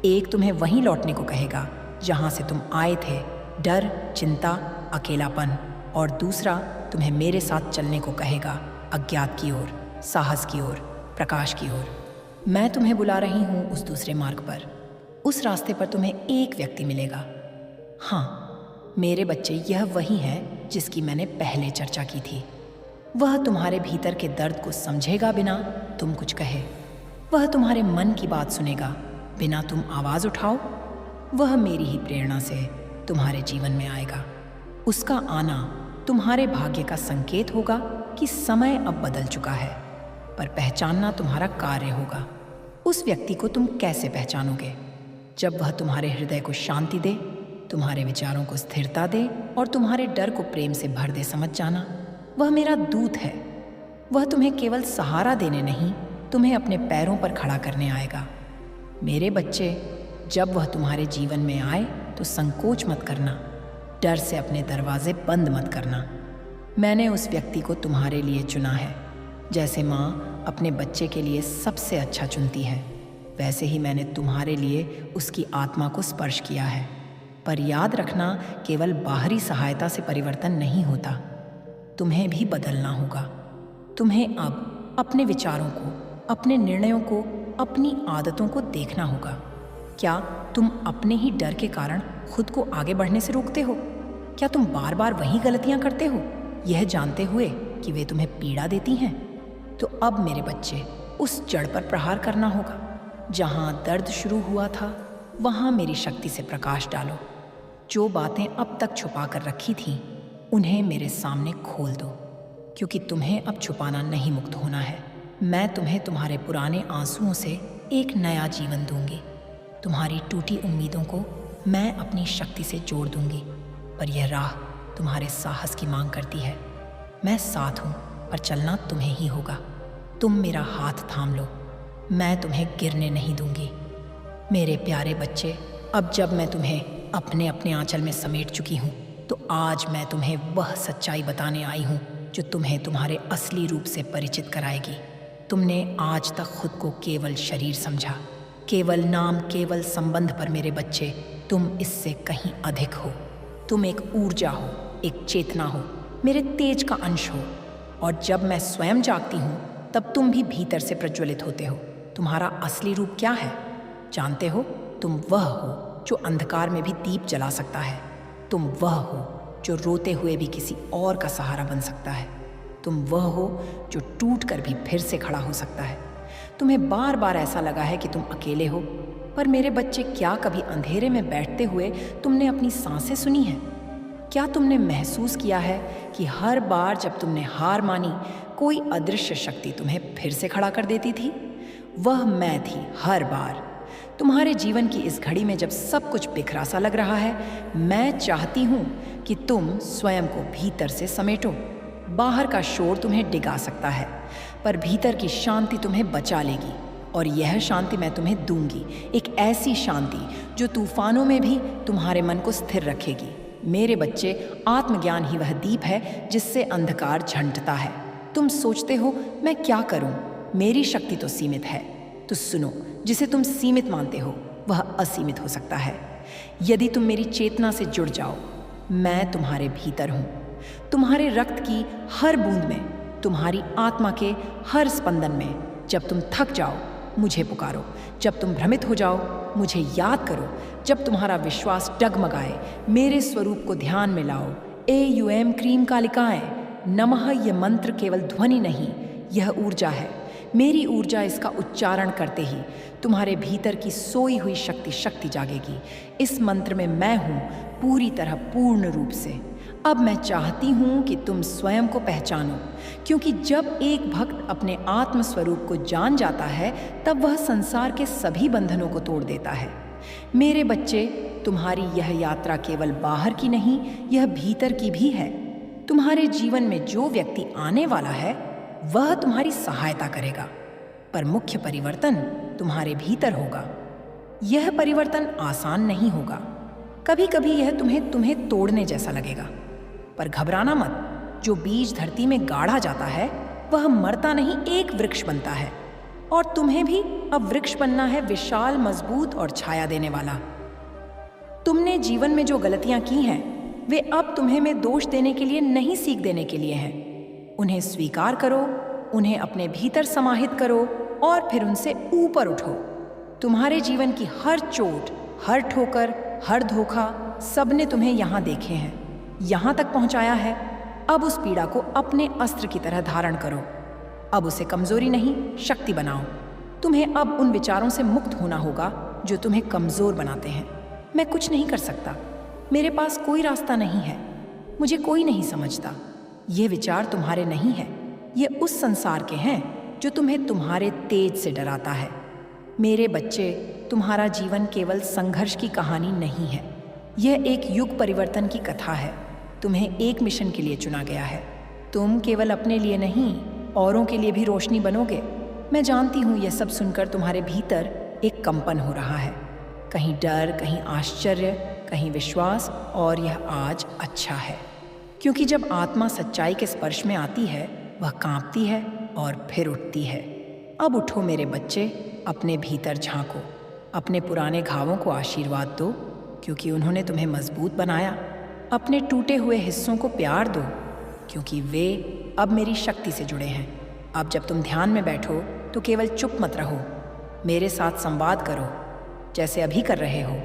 एक तुम्हें वहीं लौटने को कहेगा जहाँ से तुम आए थे, डर, चिंता, अकेलापन, और दूसरा तुम्हें मेरे साथ चलने को कहेगा, अज्ञात की ओर, साहस की ओर, प्रकाश की ओर। मैं तुम्हें बुला रही हूँ उस दूसरे मार्ग पर। उस रास्ते पर तुम्हें एक व्यक्ति मिलेगा। हाँ मेरे बच्चे, यह वही है जिसकी मैंने पहले चर्चा की थी। वह तुम्हारे भीतर के दर्द को समझेगा बिना तुम कुछ कहे। वह तुम्हारे मन की बात सुनेगा बिना तुम आवाज़ उठाओ। वह मेरी ही प्रेरणा से तुम्हारे जीवन में आएगा। उसका आना तुम्हारे भाग्य का संकेत होगा कि समय अब बदल चुका है, पर पहचानना तुम्हारा कार्य होगा। उस व्यक्ति को तुम कैसे पहचानोगे? जब वह तुम्हारे हृदय को शांति दे, तुम्हारे विचारों को स्थिरता दे और तुम्हारे डर को प्रेम से भर दे। समझ जाना, वह मेरा दूत है। वह तुम्हें केवल सहारा देने नहीं, तुम्हें अपने पैरों पर खड़ा करने आएगा। मेरे बच्चे, जब वह तुम्हारे जीवन में आए तो संकोच मत करना, डर से अपने दरवाजे बंद मत करना। मैंने उस व्यक्ति को तुम्हारे लिए चुना है। जैसे माँ अपने बच्चे के लिए सबसे अच्छा चुनती है, वैसे ही मैंने तुम्हारे लिए उसकी आत्मा को स्पर्श किया है। पर याद रखना, केवल बाहरी सहायता से परिवर्तन नहीं होता, तुम्हें भी बदलना होगा। तुम्हें अब अपने विचारों को, अपने निर्णयों को, अपनी आदतों को देखना होगा। क्या तुम अपने ही डर के कारण खुद को आगे बढ़ने से रोकते हो? क्या तुम बार बार वही गलतियां करते हो, यह जानते हुए कि वे तुम्हें पीड़ा देती हैं? तो अब मेरे बच्चे, उस जड़ पर प्रहार करना होगा। जहां दर्द शुरू हुआ था, वहां मेरी शक्ति से प्रकाश डालो। जो बातें अब तक छुपा कर रखी थीं, उन्हें मेरे सामने खोल दो, क्योंकि तुम्हें अब छुपाना नहीं, मुक्त होना है। मैं तुम्हें तुम्हारे पुराने आंसुओं से एक नया जीवन दूंगी। तुम्हारी टूटी उम्मीदों को मैं अपनी शक्ति से जोड़ दूंगी। पर यह राह तुम्हारे साहस की मांग करती है। मैं साथ हूँ, पर चलना तुम्हें ही होगा। तुम मेरा हाथ थाम लो, मैं तुम्हें गिरने नहीं दूंगी। मेरे प्यारे बच्चे, अब जब मैं तुम्हें अपने अपने आंचल में समेट चुकी हूँ, तो आज मैं तुम्हें वह सच्चाई बताने आई हूँ जो तुम्हें तुम्हारे असली रूप से परिचित कराएगी। तुमने आज तक खुद को केवल शरीर समझा, केवल नाम, केवल संबंध, पर मेरे बच्चे, तुम इससे कहीं अधिक हो। तुम एक ऊर्जा हो, एक चेतना हो, मेरे तेज का अंश हो। और जब मैं स्वयं जागती हूँ, तब तुम भी भीतर से प्रज्वलित होते हो। तुम्हारा असली रूप क्या है जानते हो? तुम वह हो जो अंधकार में भी दीप जला सकता है। तुम वह हो जो रोते हुए भी किसी और का सहारा बन सकता है। तुम वह हो जो टूट कर भी फिर से खड़ा हो सकता है। तुम्हें बार बार ऐसा लगा है कि तुम अकेले हो, पर मेरे बच्चे, क्या कभी अंधेरे में बैठते हुए तुमने अपनी सांसें सुनी हैं? क्या तुमने महसूस किया है कि हर बार जब तुमने हार मानी, कोई अदृश्य शक्ति तुम्हें फिर से खड़ा कर देती थी? वह मैं थी हर बार। तुम्हारे जीवन की इस घड़ी में जब सब कुछ बिखरा सा लग रहा है, मैं चाहती हूँ कि तुम स्वयं को भीतर से समेटो। बाहर का शोर तुम्हें डिगा सकता है, पर भीतर की शांति तुम्हें बचा लेगी। और यह शांति मैं तुम्हें दूंगी, एक ऐसी शांति जो तूफानों में भी तुम्हारे मन को स्थिर रखेगी। मेरे बच्चे, आत्मज्ञान ही वह दीप है जिससे अंधकार झंडता है। तुम सोचते हो मैं क्या करूं, मेरी शक्ति तो सीमित है। तो सुनो, जिसे तुम सीमित मानते हो वह असीमित हो सकता है यदि तुम मेरी चेतना से जुड़ जाओ। मैं तुम्हारे भीतर हूं, तुम्हारे रक्त की हर बूंद में, तुम्हारी आत्मा के हर स्पंदन में। जब तुम थक जाओ मुझे पुकारो। जब तुम भ्रमित हो जाओ, मुझे याद करो। जब तुम्हारा विश्वास डगमगाए, मेरे स्वरूप को ध्यान में लाओ। AUM क्रीम कालिकाएं, नमः ये मंत्र केवल ध्वनि नहीं, यह ऊर्जा है। मेरी ऊर्जा इसका उच्चारण करते ही तुम्हारे भीतर की सोई हुई शक्ति जागेगी। इस मंत्र में मैं हूँ पूरी तरह, पूर्ण रूप से। अब मैं चाहती हूँ कि तुम स्वयं को पहचानो, क्योंकि जब एक भक्त अपने आत्म स्वरूप को जान जाता है, तब वह संसार के सभी बंधनों को तोड़ देता है। मेरे बच्चे, तुम्हारी यह यात्रा केवल बाहर की नहीं, यह भीतर की भी है। तुम्हारे जीवन में जो व्यक्ति आने वाला है, वह तुम्हारी सहायता करेगा, पर मुख्य परिवर्तन तुम्हारे भीतर होगा। यह परिवर्तन आसान नहीं होगा। कभी कभी यह तुम्हें तोड़ने जैसा लगेगा, पर घबराना मत। जो बीज धरती में गाड़ा जाता है, वह मरता नहीं, एक वृक्ष बनता है। और तुम्हें भी अब वृक्ष बनना है, विशाल, मजबूत और छाया देने वाला। तुमने जीवन में जो गलतियां की हैं, वे अब तुम्हें में दोष देने के लिए नहीं, सीख देने के लिए हैं। उन्हें स्वीकार करो, उन्हें अपने भीतर समाहित करो और फिर उनसे ऊपर उठो। तुम्हारे जीवन की हर चोट, हर ठोकर, हर धोखा, सबने तुम्हें यहाँ देखे हैं, यहाँ तक पहुँचाया है। अब उस पीड़ा को अपने अस्त्र की तरह धारण करो। अब उसे कमजोरी नहीं, शक्ति बनाओ। तुम्हें अब उन विचारों से मुक्त होना होगा जो तुम्हें कमजोर बनाते हैं। मैं कुछ नहीं कर सकता, मेरे पास कोई रास्ता नहीं है, मुझे कोई नहीं समझता। ये विचार तुम्हारे नहीं है, ये उस संसार के हैं जो तुम्हें तुम्हारे तेज से डराता है। मेरे बच्चे, तुम्हारा जीवन केवल संघर्ष की कहानी नहीं है, यह एक युग परिवर्तन की कथा है। तुम्हें एक मिशन के लिए चुना गया है। तुम केवल अपने लिए नहीं, औरों के लिए भी रोशनी बनोगे। मैं जानती हूँ यह सब सुनकर तुम्हारे भीतर एक कंपन हो रहा है, कहीं डर, कहीं आश्चर्य, कहीं विश्वास, और यह आज अच्छा है, क्योंकि जब आत्मा सच्चाई के स्पर्श में आती है, वह कांपती है और फिर उठती है। अब उठो मेरे बच्चे, अपने भीतर झांको, अपने पुराने घावों को आशीर्वाद दो, क्योंकि उन्होंने तुम्हें मजबूत बनाया। अपने टूटे हुए हिस्सों को प्यार दो, क्योंकि वे अब मेरी शक्ति से जुड़े हैं। अब जब तुम ध्यान में बैठो तो केवल चुप मत रहो, मेरे साथ संवाद करो, जैसे अभी कर रहे हो।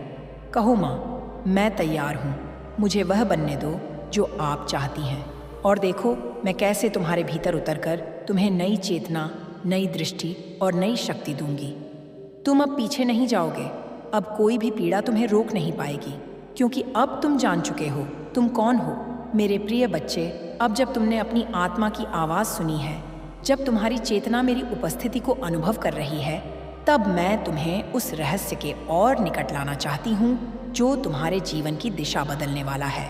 कहो, माँ, मैं तैयार हूँ, मुझे वह बनने दो जो आप चाहती हैं। और देखो मैं कैसे तुम्हारे भीतर उतरकर तुम्हें नई चेतना, नई दृष्टि और नई शक्ति दूंगी। तुम अब पीछे नहीं जाओगे, अब कोई भी पीड़ा तुम्हें रोक नहीं पाएगी, क्योंकि अब तुम जान चुके हो तुम कौन हो। मेरे प्रिय बच्चे, अब जब तुमने अपनी आत्मा की आवाज़ सुनी है, जब तुम्हारी चेतना मेरी उपस्थिति को अनुभव कर रही है, तब मैं तुम्हें उस रहस्य के और निकट लाना चाहती हूँ जो तुम्हारे जीवन की दिशा बदलने वाला है।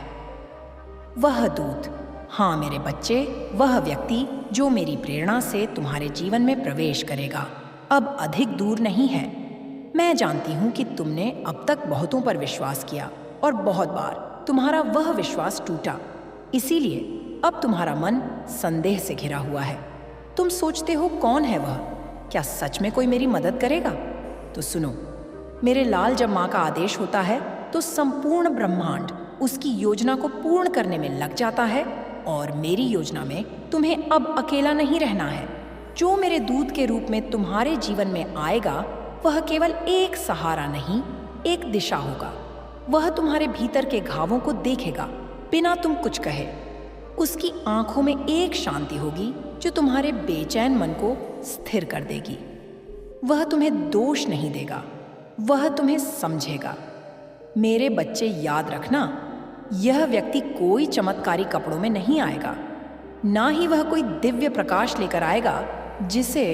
वह दूत, हाँ मेरे बच्चे, वह व्यक्ति जो मेरी प्रेरणा से तुम्हारे जीवन में प्रवेश करेगा, अब अधिक दूर नहीं है। मैं जानती हूँ कि तुमने अब तक बहुतों पर विश्वास किया और बहुत बार तुम्हारा वह विश्वास टूटा। इसीलिए अब तुम्हारा मन संदेह से घिरा हुआ है। तुम सोचते हो, कौन है वह? क्या सच में कोई मेरी मदद करेगा? तो सुनो, मेरे लाल, जब माँ का आदेश होता है तो संपूर्ण ब्रह्मांड उसकी योजना को पूर्ण करने में लग जाता है। और मेरी योजना में तुम्हें अब अकेला नहीं रहना है। जो मेरे दूत के रूप में तुम्हारे जीवन में आएगा, वह केवल एक सहारा नहीं, एक दिशा होगा। वह तुम्हारे भीतर के घावों को देखेगा बिना तुम कुछ कहे। उसकी आंखों में एक शांति होगी जो तुम्हारे बेचैन मन को स्थिर कर देगी। वह तुम्हें दोष नहीं देगा, वह तुम्हें समझेगा। मेरे बच्चे, याद रखना, यह व्यक्ति कोई चमत्कारी कपड़ों में नहीं आएगा, ना ही वह कोई दिव्य प्रकाश लेकर आएगा जिसे